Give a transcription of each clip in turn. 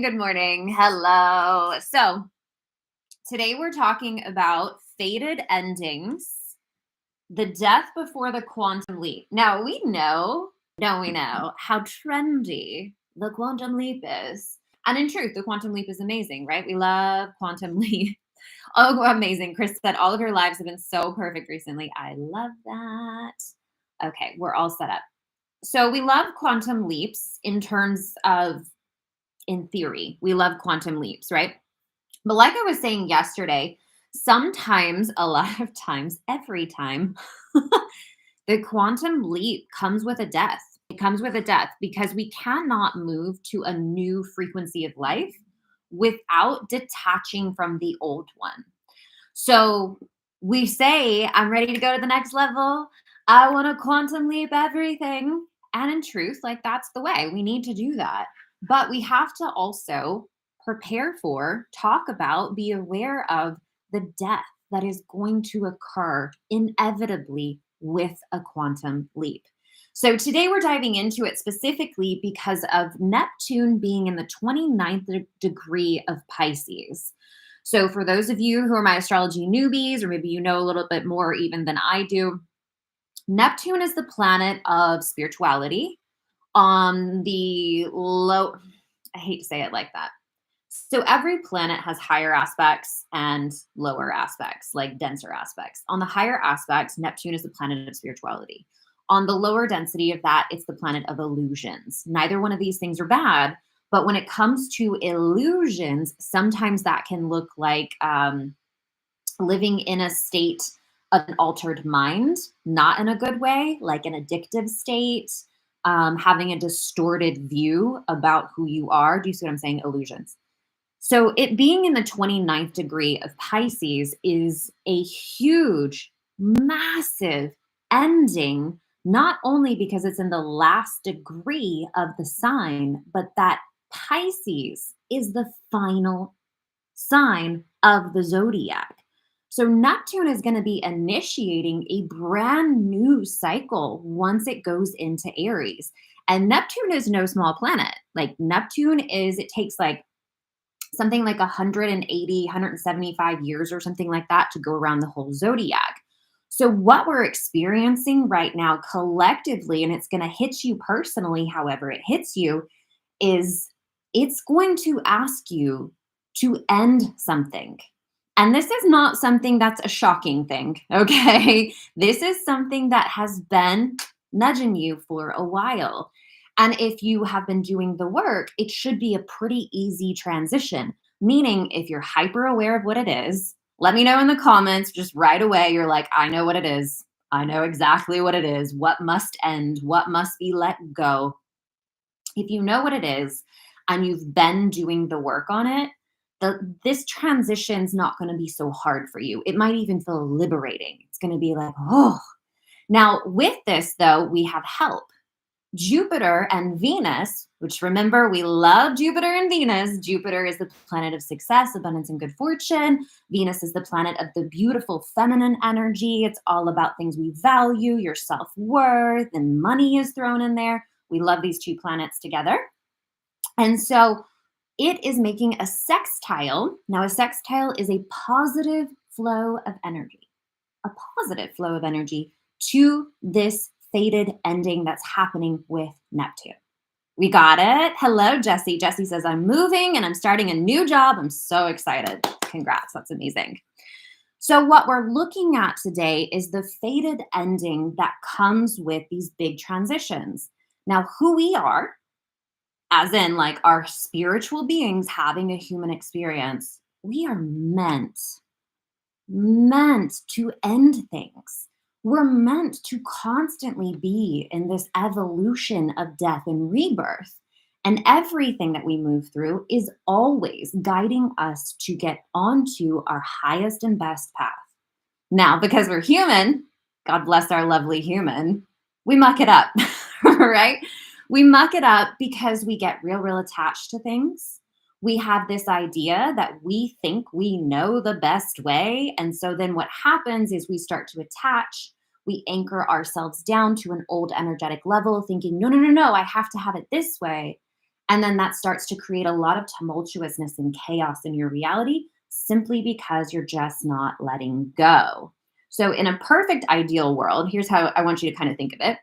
Good morning. Hello. So, today we're talking about fated endings, the death before the quantum leap. Now, we know how trendy the quantum leap is. And in truth, the quantum leap is amazing, right? We love quantum leap. Oh, amazing. Chris said all of your lives have been so perfect recently. I love that. Okay, we're all set up. So, we love quantum leaps in terms of in theory. We love quantum leaps, right? But like I was saying yesterday, sometimes, a lot of times, every time, the quantum leap comes with a death. It comes with a death because we cannot move to a new frequency of life without detaching from the old one. So we say, I'm ready to go to the next level. I want to quantum leap everything. And in truth, like that's the way we need to do that. But we have to also prepare for, talk about, be aware of the death that is going to occur inevitably with a quantum leap. So today we're diving into it specifically because of Neptune being in the 29th degree of Pisces. So, for those of you who are my astrology newbies, or maybe you know a little bit more even than I do, Neptune is the planet of spirituality on the low, I hate to say it like that. So, every planet has higher aspects and lower aspects, like denser aspects. On the higher aspects, Neptune is the planet of spirituality. On the lower density of that, it's the planet of illusions. Neither one of these things are bad, but when it comes to illusions, sometimes that can look like living in a state of an altered mind, not in a good way, like an addictive state, having a distorted view about who you are. Do you see what I'm saying? Illusions. So, it being in the 29th degree of Pisces is a huge, massive ending, not only because it's in the last degree of the sign, but that Pisces is the final sign of the zodiac. So Neptune is going to be initiating a brand new cycle once it goes into Aries. And Neptune is no small planet. Like Neptune is, it takes like something like 180, 175 years or something like that to go around the whole zodiac. So, what we're experiencing right now collectively, and it's going to hit you personally, however, it hits you, is it's going to ask you to end something. And this is not something that's a shocking thing, okay? This is something that has been nudging you for a while. And if you have been doing the work, it should be a pretty easy transition. Meaning, if you're hyper aware of what it is, let me know in the comments just right away. You're like, I know what it is. I know exactly what it is. What must end? What must be let go? If you know what it is and you've been doing the work on it, this transition's not going to be so hard for you. It might even feel liberating. It's going to be like, oh. Now, with this, though, we have help. Jupiter and Venus, which remember, we love Jupiter and Venus. Jupiter is the planet of success, abundance, and good fortune. Venus is the planet of the beautiful feminine energy. It's all about things we value, your self worth, and money is thrown in there. We love these two planets together. And so it is making a sextile. Now, a sextile is a positive flow of energy, a positive flow of energy to this fated ending that's happening with Neptune. We got it. Hello, Jessie. Jessie says, I'm moving and I'm starting a new job. I'm so excited. Congrats. That's amazing. So, what we're looking at today is the fated ending that comes with these big transitions. Now, who we are, as in like our spiritual beings having a human experience, we are meant to end things. We're meant to constantly be in this evolution of death and rebirth. And everything that we move through is always guiding us to get onto our highest and best path. Now, because we're human, God bless our lovely human, we muck it up, right? We muck it up because we get real attached to things. We have this idea that we think we know the best way. And so then what happens is we start to attach, we anchor ourselves down to an old energetic level, thinking, no, I have to have it this way. And then that starts to create a lot of tumultuousness and chaos in your reality simply because you're just not letting go. So, in a perfect ideal world, here's how I want you to kind of think of it.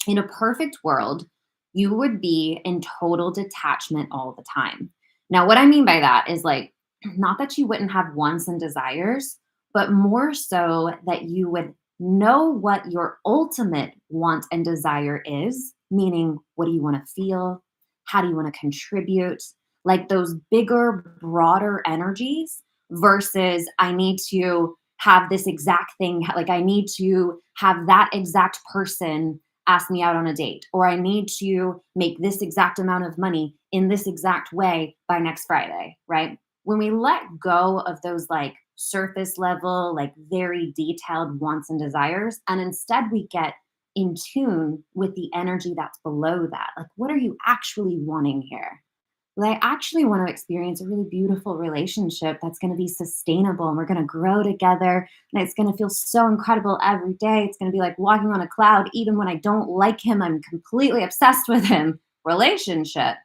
In a perfect world, you would be in total detachment all the time. Now, what I mean by that is like, not that you wouldn't have wants and desires, but more so that you would know what your ultimate want and desire is, meaning, what do you want to feel? How do you want to contribute? Like those bigger, broader energies versus I need to have this exact thing, like I need to have that exact person ask me out on a date, or I need to make this exact amount of money in this exact way by next Friday, right? When we let go of those like surface level, like very detailed wants and desires, and instead we get in tune with the energy that's below that. Like, what are you actually wanting here? Well, I actually want to experience a really beautiful relationship that's going to be sustainable and we're going to grow together and it's going to feel so incredible every day. It's going to be like walking on a cloud. Even when I don't like him, I'm completely obsessed with him. Relationship.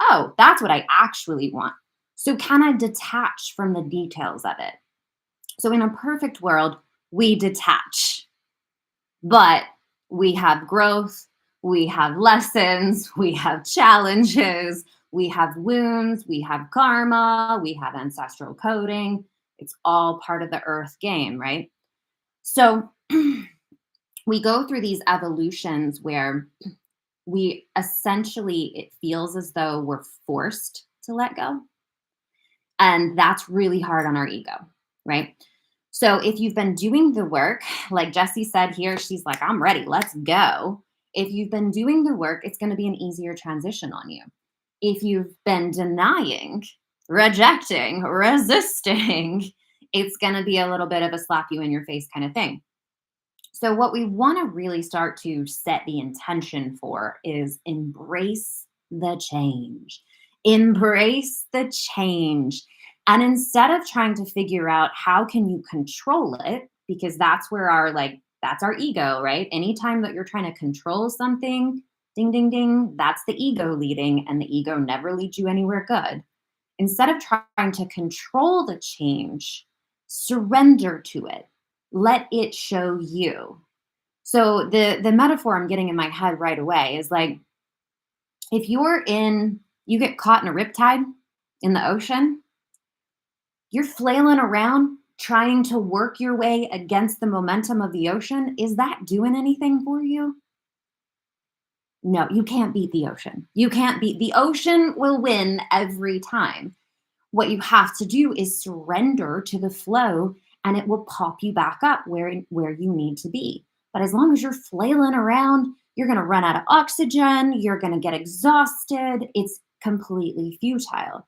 Oh, that's what I actually want. So, can I detach from the details of it? So, in a perfect world, we detach, but we have growth, we have lessons, we have challenges, we have wounds, we have karma, we have ancestral coding. It's all part of the earth game, right? So we go through these evolutions where we essentially, it feels as though we're forced to let go. And that's really hard on our ego, right? So if you've been doing the work, like Jessie said here, she's like, I'm ready, let's go. If you've been doing the work, it's going to be an easier transition on you. If you've been denying, rejecting, resisting, it's going to be a little bit of a slap you in your face kind of thing. So, what we want to really start to set the intention for is embrace the change. Embrace the change. And instead of trying to figure out how can you control it, because that's where our that's our ego, right? Anytime that you're trying to control something, ding, ding, ding, that's the ego leading, and the ego never leads you anywhere good. Instead of trying to control the change, surrender to it. Let it show you. So the metaphor I'm getting in my head right away is like, if you get caught in a riptide in the ocean, you're flailing around trying to work your way against the momentum of the ocean. Is that doing anything for you? No, you can't beat the ocean. You can't beat the ocean will win every time. What you have to do is surrender to the flow and it will pop you back up where you need to be. But as long as you're flailing around, you're going to run out of oxygen, you're going to get exhausted. It's completely futile.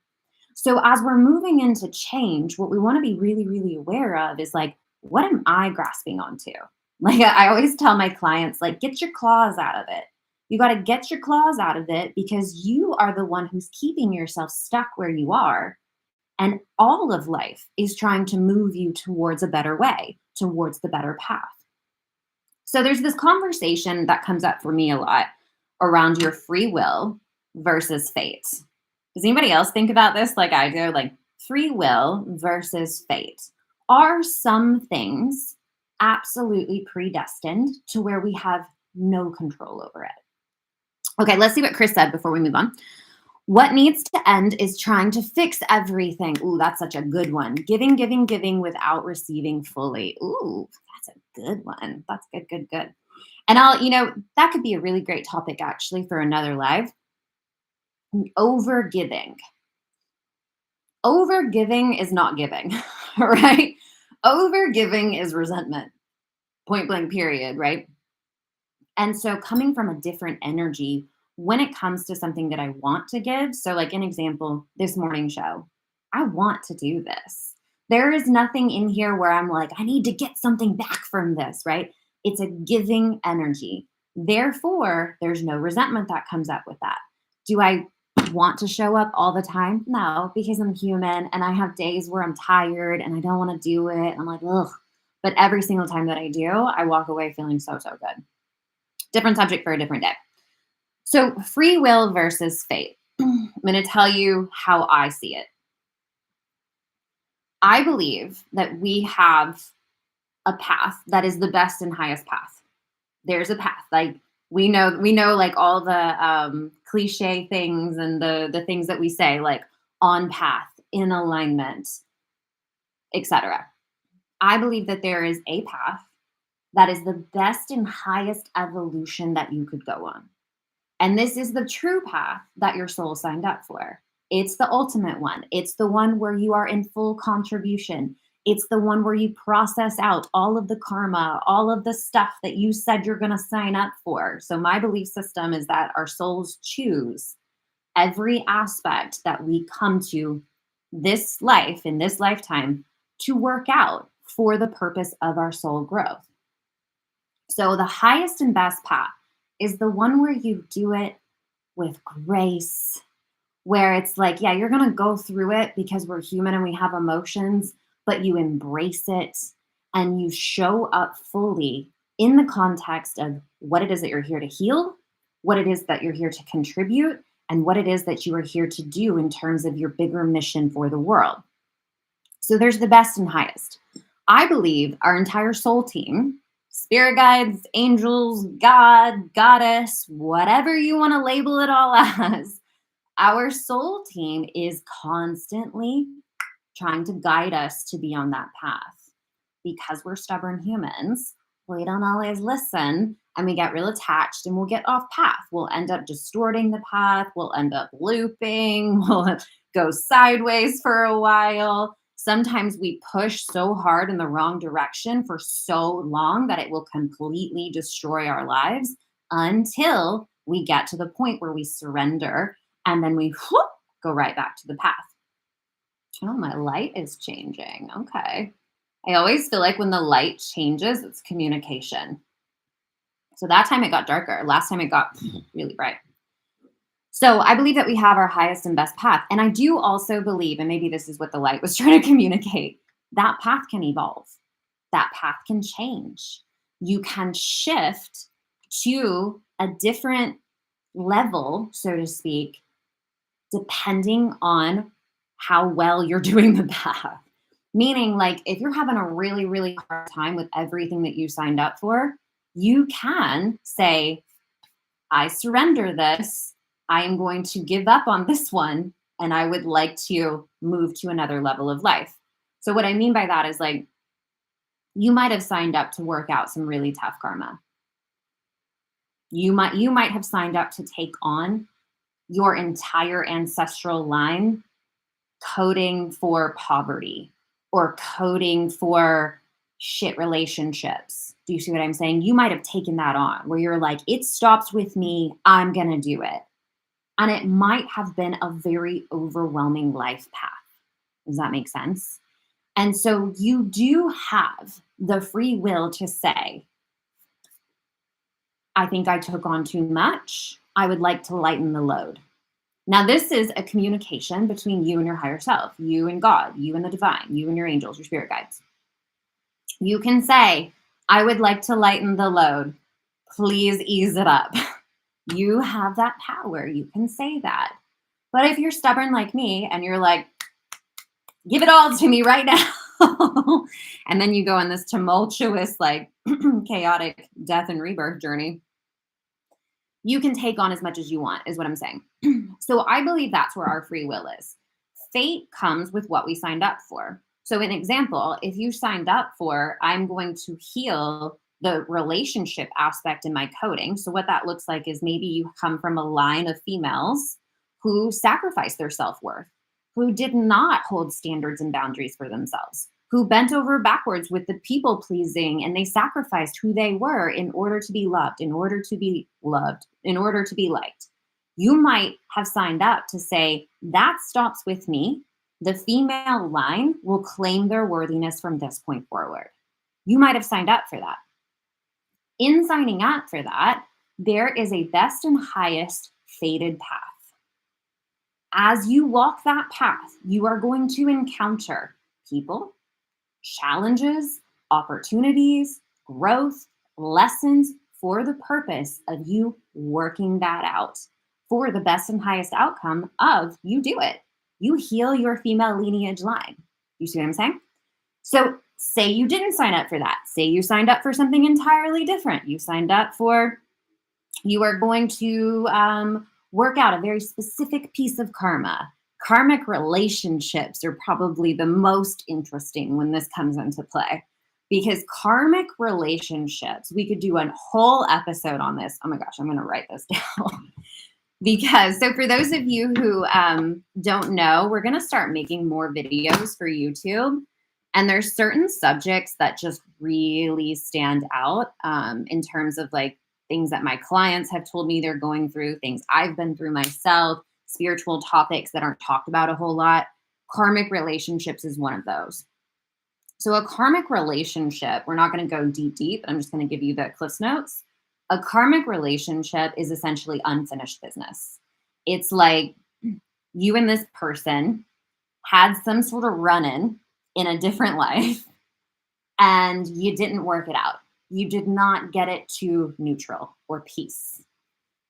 So as we're moving into change, what we want to be really, really aware of is like, what am I grasping onto? Like I always tell my clients, like, get your claws out of it. You got to get your claws out of it because you are the one who's keeping yourself stuck where you are. And all of life is trying to move you towards a better way, towards the better path. So there's this conversation that comes up for me a lot around your free will versus fate. Does anybody else think about this like I do? Like free will versus fate. Are some things absolutely predestined to where we have no control over it? Okay, let's see what Chris said before we move on. What needs to end is trying to fix everything. Ooh, that's such a good one. Giving, giving, giving without receiving fully. Ooh, that's a good one. That's good, good, good. And that could be a really great topic actually for another live. Over giving. Over giving is not giving, right? Over giving is resentment. Point blank, period, right? And so coming from a different energy when it comes to something that I want to give. So like an example, this morning show, I want to do this. There is nothing in here where I'm like, I need to get something back from this, right? It's a giving energy. Therefore, there's no resentment that comes up with that. Do I want to show up all the time? No, because I'm human and I have days where I'm tired and I don't want to do it. I'm like, ugh. But every single time that I do, I walk away feeling so, so good. Different subject for a different day. So free will versus fate. going to tell you how I see it. I believe that we have a path that is the best and highest path. There's a path. Like we know like all the cliche things and the things that we say, like on path, in alignment, etc. I believe that there is a path that is the best and highest evolution that you could go on. And this is the true path that your soul signed up for. It's the ultimate one. It's the one where you are in full contribution. It's the one where you process out all of the karma, all of the stuff that you said you're going to sign up for. So, my belief system is that our souls choose every aspect that we come to this life, in this lifetime, to work out for the purpose of our soul growth. So, the highest and best path is the one where you do it with grace, where it's like, yeah, you're going to go through it because we're human and we have emotions, but you embrace it and you show up fully in the context of what it is that you're here to heal, what it is that you're here to contribute, and what it is that you are here to do in terms of your bigger mission for the world. So there's the best and highest. I believe our entire soul team, spirit guides, angels, God, goddess, whatever you want to label it all as, our soul team is constantly trying to guide us to be on that path. Because we're stubborn humans, we don't always listen and we get real attached and we'll get off path. We'll end up distorting the path. We'll end up looping. We'll go sideways for a while. Sometimes we push so hard in the wrong direction for so long that it will completely destroy our lives until we get to the point where we surrender and then we go right back to the path. Oh, my light is changing. Okay. I always feel like when the light changes, it's communication. So that time it got darker. Last time it got really bright. So I believe that we have our highest and best path. And I do also believe, and maybe this is what the light was trying to communicate, that path can evolve. That path can change. You can shift to a different level, so to speak, depending on how well you're doing the path. Meaning, like, if you're having a really, really hard time with everything that you signed up for, you can say, I surrender this. I am going to give up on this one, and I would like to move to another level of life. So what I mean by that is, like, you might have signed up to work out some really tough karma. You might have signed up to take on your entire ancestral line coding for poverty or coding for shit relationships. Do you see what I'm saying? You might have taken that on where you're like, it stops with me. I'm going to do it. And it might have been a very overwhelming life path. Does that make sense? And so you do have the free will to say, I think I took on too much. I would like to lighten the load. Now, this is a communication between you and your higher self, you and God, you and the divine, you and your angels, your spirit guides. You can say, I would like to lighten the load. Please ease it up. You have that power. You can say that. But if you're stubborn like me and you're like, give it all to me right now, and then you go on this tumultuous, like chaotic death and rebirth journey, you can take on as much as you want, is what I'm saying. So I believe that's where our free will is. Fate comes with what we signed up for. So an example, if you signed up for, I'm going to heal the relationship aspect in my coding. So what that looks like is maybe you come from a line of females who sacrificed their self-worth, who did not hold standards and boundaries for themselves, who bent over backwards with the people pleasing, and they sacrificed who they were in order to be loved, in order to be loved, in order to be liked. You might have signed up to say, that stops with me. The female line will claim their worthiness from this point forward. You might have signed up for that. In signing up for that, there is a best and highest fated path. As you walk that path, you are going to encounter people, challenges, opportunities, growth, lessons for the purpose of you working that out, for the best and highest outcome of you do it. You heal your female lineage line. You see what I'm saying? So say you didn't sign up for that. Say you signed up for something entirely different. You signed up for, you are going to work out a very specific piece of karma. Karmic relationships are probably the most interesting when this comes into play, because karmic relationships, we could do a whole episode on this. Oh my gosh, I'm going to write this down. Because, so for those of you who don't know, we're going to start making more videos for YouTube. And there's certain subjects that just really stand out in terms of like things that my clients have told me they're going through, things I've been through myself, spiritual topics that aren't talked about a whole lot. Karmic relationships is one of those. So a karmic relationship, we're not going to go deep. I'm just going to give you the Cliff's Notes. A karmic relationship is essentially unfinished business. It's like you and this person had some sort of run-in in a different life and you didn't work it out. You did not get it to neutral or peace.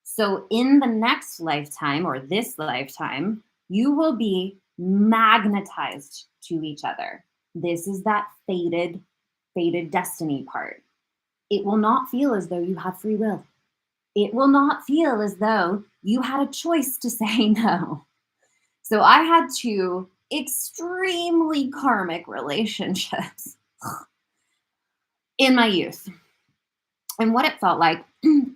So in the next lifetime or this lifetime, you will be magnetized to each other. This is that fated destiny part. It will not feel as though you have free will. It will not feel as though you had a choice to say no. So I had two extremely karmic relationships in my youth. And what it felt like,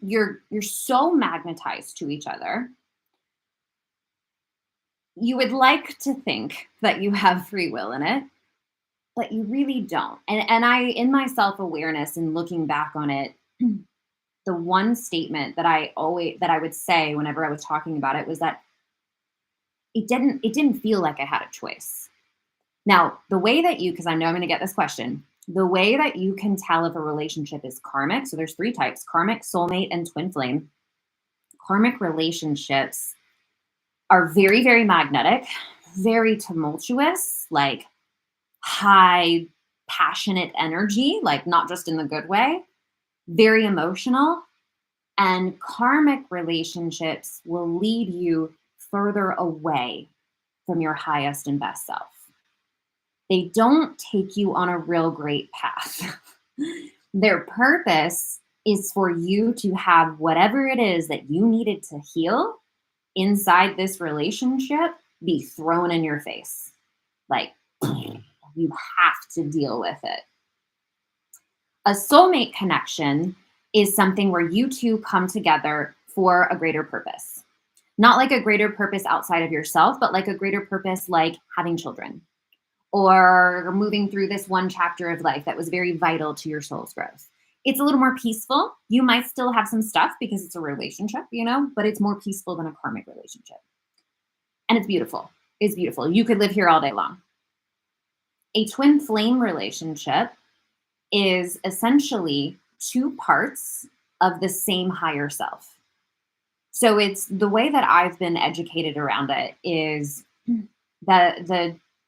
you're so magnetized to each other. You would like to think that you have free will in it, but you really don't. And I, in my self-awareness and looking back on it, the one statement that I would say whenever I was talking about it was that it didn't feel like I had a choice. Now, the way that you, because I know I'm going to get this question, the way that you can tell if a relationship is karmic, so there's three types: karmic, soulmate, and twin flame. Karmic relationships are very, very magnetic, very tumultuous, like high passionate energy, like not just in the good way, very emotional. And karmic relationships will lead you further away from your highest and best self. They don't take you on a real great path. Their purpose is for you to have whatever it is that you needed to heal inside this relationship be thrown in your face. Like, you have to deal with it. A soulmate connection is something where you two come together for a greater purpose. Not like a greater purpose outside of yourself, but like a greater purpose, like having children or moving through this one chapter of life that was very vital to your soul's growth. It's a little more peaceful. You might still have some stuff because it's a relationship, you know, but it's more peaceful than a karmic relationship. And it's beautiful. It's beautiful. You could live here all day long. A twin flame relationship is essentially two parts of the same higher self. So it's the way that I've been educated around it is that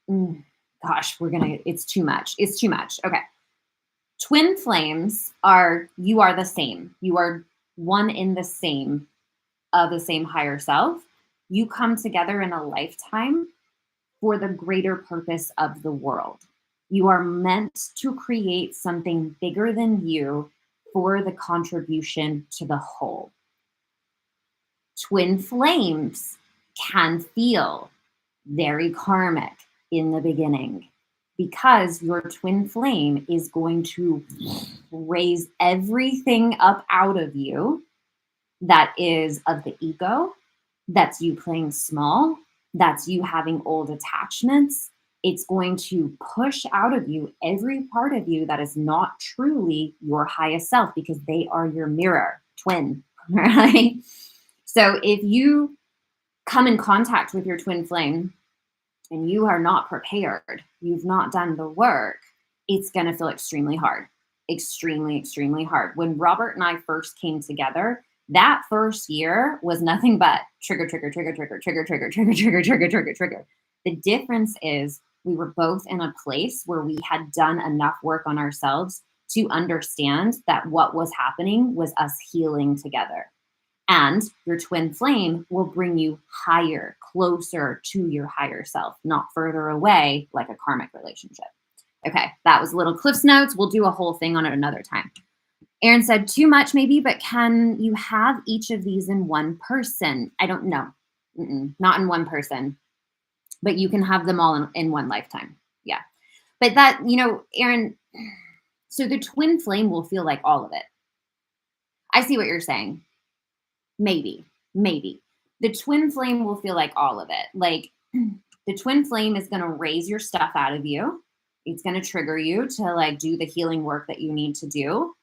it's too much. It's too much. Okay. Twin flames you are the same. You are one in the same of the same higher self. You come together in a lifetime for the greater purpose of the world. You are meant to create something bigger than you for the contribution to the whole. Twin flames can feel very karmic in the beginning because your twin flame is going to raise everything up out of you that is of the ego, that's you playing small, that's you having old attachments. It's going to push out of you every part of you that is not truly your highest self because they are your mirror twin, right? So if you come in contact with your twin flame and you are not prepared, you've not done the work, it's going to feel extremely hard, extremely, extremely hard. When Robert and I first came together, that first year was nothing but trigger, trigger, trigger, trigger, trigger, trigger, trigger, trigger, trigger, trigger, trigger. The difference is we were both in a place where we had done enough work on ourselves to understand that what was happening was us healing together. And your twin flame will bring you higher, closer to your higher self, not further away like a karmic relationship. Okay, that was little Cliff's Notes. We'll do a whole thing on it another time. Aaron said, too much maybe, but can you have each of these in one person? I don't know. Not in one person, but you can have them all in one lifetime. Yeah. But that, Aaron, so the twin flame will feel like all of it. I see what you're saying. Maybe. The twin flame will feel like all of it. Like the twin flame is going to raise your stuff out of you. It's going to trigger you to like do the healing work that you need to do.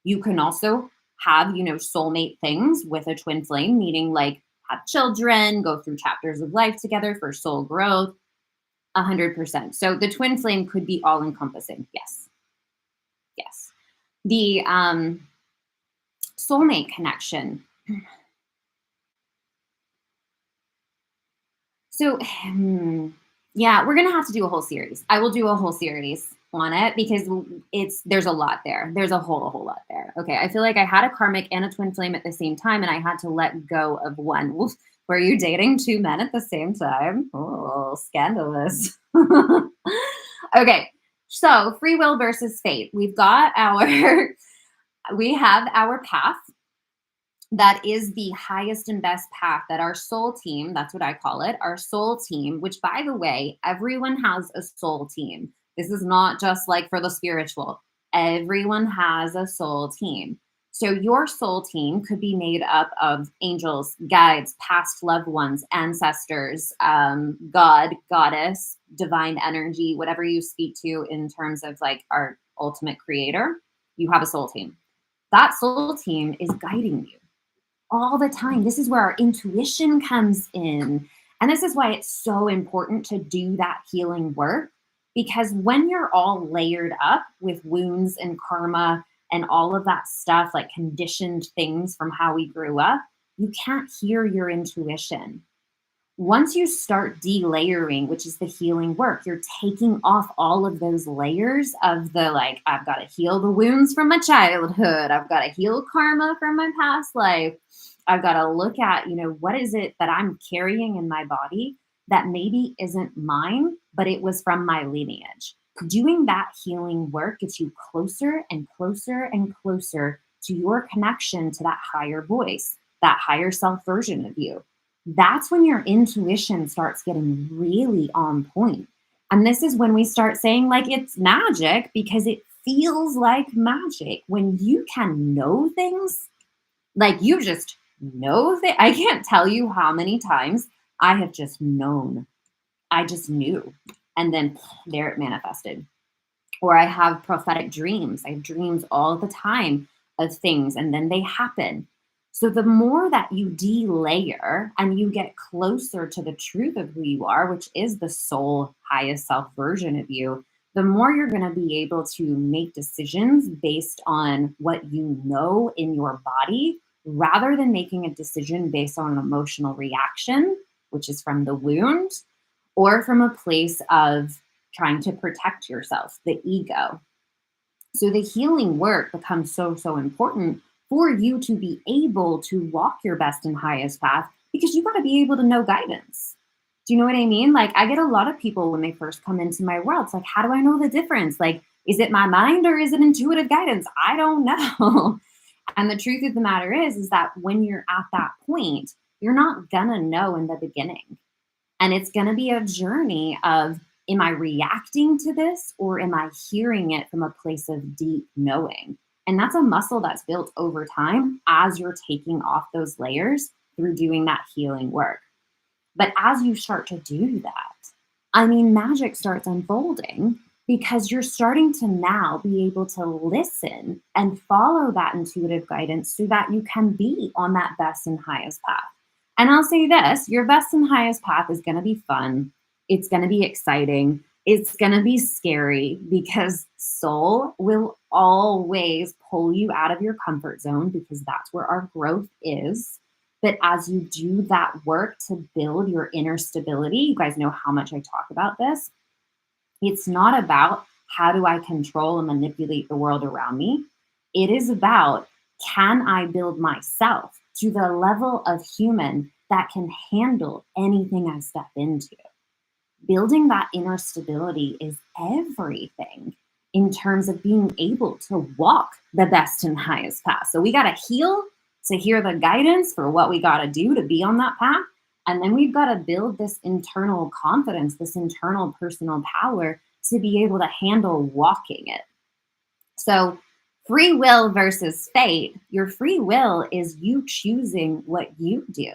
You can also have, soulmate things with a twin flame, meaning like have children, go through chapters of life together for soul growth, 100%. So the twin flame could be all encompassing. Yes. The soulmate connection. So, yeah, we're going to have to do a whole series. I will do a whole series on it because there's a lot there. There's a whole lot there. Okay. I feel like I had a karmic and a twin flame at the same time, and I had to let go of one. Oof. Were you dating two men at the same time? Oh, scandalous. Okay. So free will versus fate. We have our path. That is the highest and best path that our soul team, that's what I call it, our soul team, which by the way, everyone has a soul team. This is not just like for the spiritual. Everyone has a soul team. So your soul team could be made up of angels, guides, past loved ones, ancestors, God, goddess, divine energy, whatever you speak to in terms of like our ultimate creator. You have a soul team. That soul team is guiding you all the time. This is where our intuition comes in. And this is why it's so important to do that healing work, because when you're all layered up with wounds and karma and all of that stuff, like conditioned things from how we grew up, you can't hear your intuition. Once you start delayering, which is the healing work, you're taking off all of those layers of the like, I've got to heal the wounds from my childhood. I've got to heal karma from my past life. I've got to look at, what is it that I'm carrying in my body that maybe isn't mine, but it was from my lineage. Doing that healing work gets you closer and closer and closer to your connection to that higher voice, that higher self version of you. That's when your intuition starts getting really on point. And this is when we start saying like it's magic, because it feels like magic when you can know things, like you just know that. I can't tell you how many times I have just known. I just knew. And then there it manifested. Or I have prophetic dreams. I have dreams all the time of things, and then they happen. So the more that you delayer and you get closer to the truth of who you are, which is the soul highest self version of you, the more you're going to be able to make decisions based on what you know in your body, rather than making a decision based on an emotional reaction, which is from the wound, or from a place of trying to protect yourself, the ego. So the healing work becomes so, so important for you to be able to walk your best and highest path, because you got to be able to know guidance. Do you know what I mean? Like I get a lot of people when they first come into my world. It's like, how do I know the difference? Like, is it my mind or is it intuitive guidance? I don't know. And the truth of the matter is that when you're at that point, you're not gonna know in the beginning. And it's gonna be a journey of, am I reacting to this or am I hearing it from a place of deep knowing? And that's a muscle that's built over time as you're taking off those layers through doing that healing work. But as you start to do that, magic starts unfolding, because you're starting to now be able to listen and follow that intuitive guidance so that you can be on that best and highest path. And I'll say this, your best and highest path is going to be fun. It's going to be exciting. It's going to be scary, because soul will always pull you out of your comfort zone, because that's where our growth is. But as you do that work to build your inner stability, you guys know how much I talk about this. It's not about how do I control and manipulate the world around me. It is about, can I build myself to the level of human that can handle anything I step into. Building that inner stability is everything in terms of being able to walk the best and highest path. So we got to heal to hear the guidance for what we got to do to be on that path. And then we've got to build this internal confidence, this internal personal power to be able to handle walking it. So, free will versus fate, your free will is you choosing what you do,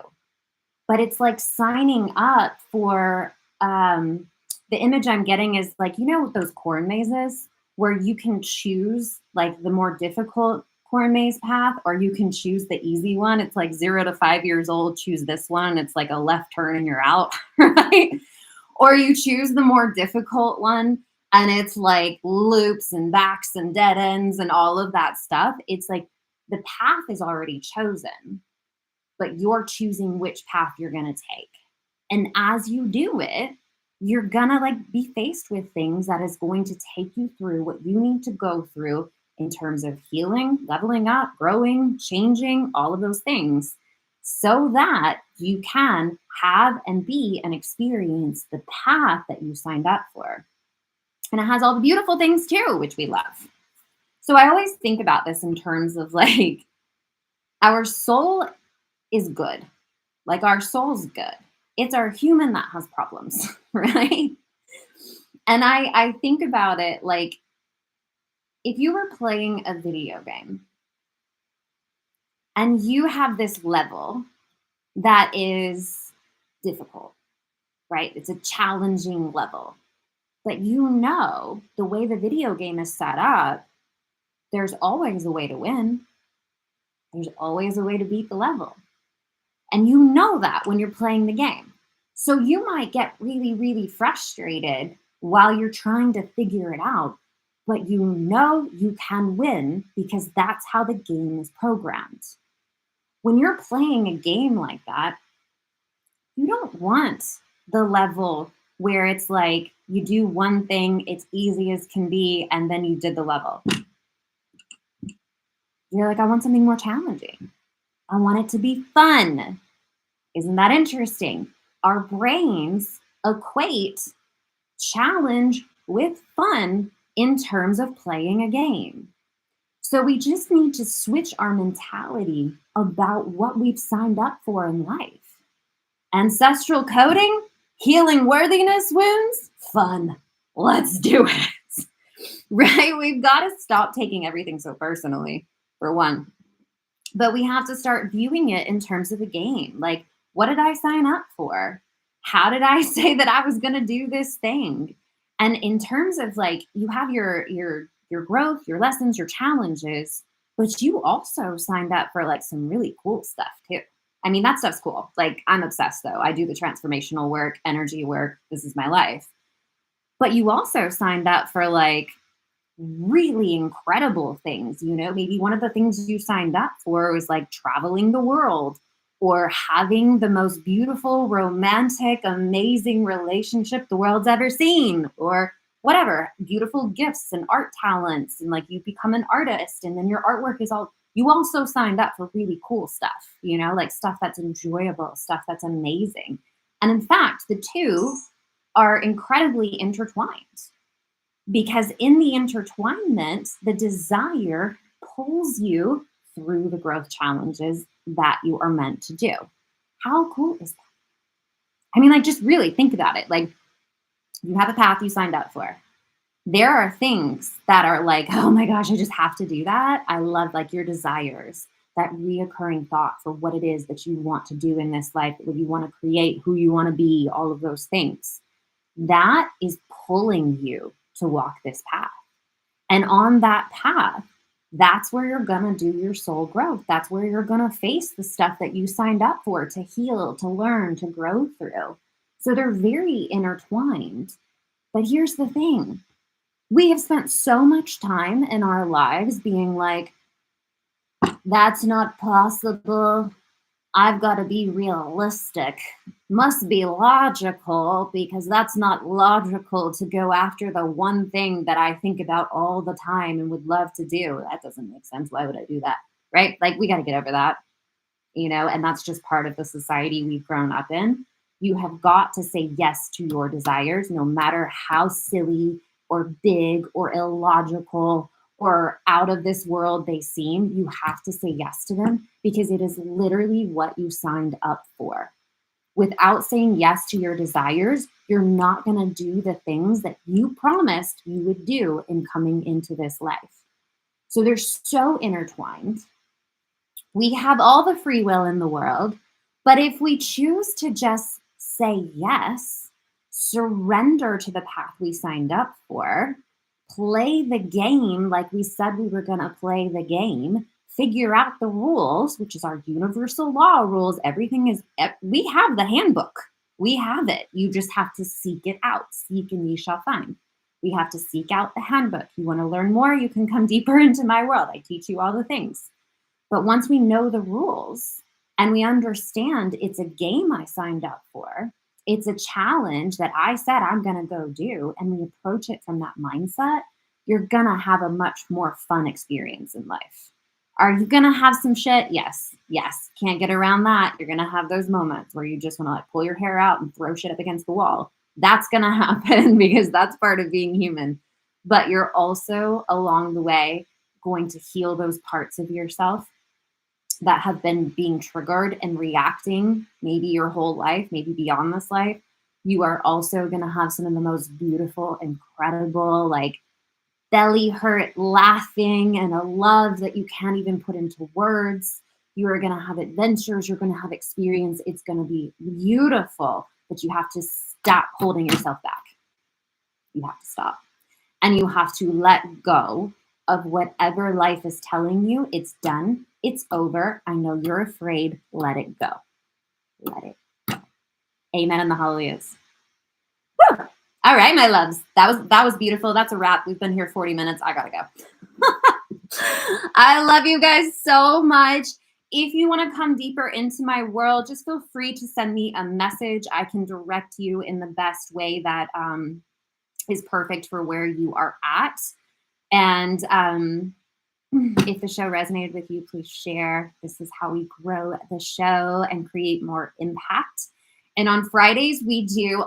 but it's like signing up for the image I'm getting is like, those corn mazes where you can choose like the more difficult corn maze path, or you can choose the easy one. It's like 0 to 5 years old, choose this one. It's like a left turn and you're out, right? Or you choose the more difficult one and it's like loops and backs and dead ends and all of that stuff. It's like the path is already chosen, but you're choosing which path you're going to take. And as you do it, you're going to like be faced with things that is going to take you through what you need to go through in terms of healing, leveling up, growing, changing, all of those things, so that you can have and be and experience the path that you signed up for. And it has all the beautiful things too, which we love. So I always think about this in terms of like, our soul is good. Like our soul's good. It's our human that has problems, right? And I think about it like, if you were playing a video game and you have this level that is difficult, right? It's a challenging level. But the way the video game is set up, there's always a way to win. There's always a way to beat the level. And you know that when you're playing the game. So you might get really, really frustrated while you're trying to figure it out, but you can win because that's how the game is programmed. When you're playing a game like that, you don't want the level where it's like you do one thing, it's easy as can be, and then you did the level. You're like, I want something more challenging. I want it to be fun. Isn't that interesting? Our brains equate challenge with fun in terms of playing a game. So we just need to switch our mentality about what we've signed up for in life. Ancestral coding, healing worthiness wounds, fun. Let's do it. Right? We've got to stop taking everything so personally, for one. But we have to start viewing it in terms of a game. Like, what did I sign up for? How did I say that I was going to do this thing? And in terms of like, you have your growth, your lessons, your challenges, but you also signed up for like some really cool stuff too. I mean, that stuff's cool. Like, I'm obsessed though. I do the transformational work, energy work. This is my life. But you also signed up for like really incredible things. Maybe one of the things you signed up for was like traveling the world or having the most beautiful, romantic, amazing relationship the world's ever seen, or whatever, beautiful gifts and art talents. And like, you become an artist and then your artwork is you also signed up for really cool stuff, like stuff that's enjoyable, stuff that's amazing. And in fact, the two are incredibly intertwined. Because in the intertwinement, the desire pulls you through the growth challenges that you are meant to do. How cool is that? I mean, like, just really think about it. Like, you have a path you signed up for. There are things that are like, oh my gosh, I just have to do that. I love like your desires, that reoccurring thought for what it is that you want to do in this life, what you want to create, who you want to be, all of those things. That is pulling you to walk this path. And on that path, that's where you're going to do your soul growth. That's where you're going to face the stuff that you signed up for to heal, to learn, to grow through. So they're very intertwined. But here's the thing. We have spent so much time in our lives being like, that's not possible. I've got to be realistic. Must be logical, because that's not logical to go after the one thing that I think about all the time and would love to do. That doesn't make sense. Why would I do that? Right? Like, we got to get over that. and that's just part of the society we've grown up in. You have got to say yes to your desires, no matter how silly or big or illogical or out of this world they seem. You have to say yes to them because it is literally what you signed up for. Without saying yes to your desires, you're not going to do the things that you promised you would do in coming into this life. So they're so intertwined. We have all the free will in the world, but if we choose to just say yes, surrender to the path we signed up for, play the game like we said we were going to play the game, figure out the rules, which is our universal law rules. Everything is, we have the handbook. We have it. You just have to seek it out. Seek and ye shall find. We have to seek out the handbook. You want to learn more? You can come deeper into my world. I teach you all the things. But once we know the rules and we understand it's a game I signed up for, it's a challenge that I said I'm going to go do, and we approach it from that mindset, you're going to have a much more fun experience in life. Are you going to have some shit? Yes. Yes. Can't get around that. You're going to have those moments where you just want to like pull your hair out and throw shit up against the wall. That's going to happen because that's part of being human. But you're also along the way going to heal those parts of yourself that have been being triggered and reacting maybe your whole life, maybe beyond this life. You are also going to have some of the most beautiful, incredible, like belly hurt laughing and a love that you can't even put into words. You are going to have adventures. You're going to have experience. It's going to be beautiful, but you have to stop holding yourself back. You have to stop. And you have to let go of whatever life is telling you. It's done. It's over. I know you're afraid. Let it go. Let it go. Amen and the hallelujahs. Woo! All right, my loves. That was beautiful. That's a wrap. We've been here 40 minutes. I gotta go. I love you guys so much. If you want to come deeper into my world, just feel free to send me a message. I can direct you in the best way that is perfect for where you are at. And if the show resonated with you, please share. This is how we grow the show and create more impact. And on Fridays we do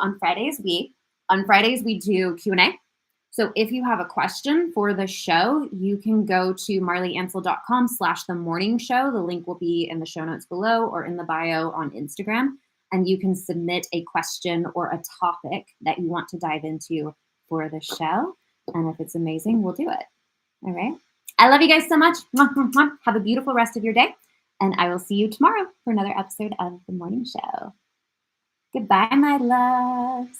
Q&A. So if you have a question for the show, you can go to marlyansel.com/themorningshow. The link will be in the show notes below or in the bio on Instagram. And you can submit a question or a topic that you want to dive into for the show. And if it's amazing, we'll do it. All right. I love you guys so much. Have a beautiful rest of your day. And I will see you tomorrow for another episode of The Morning Show. Goodbye, my loves.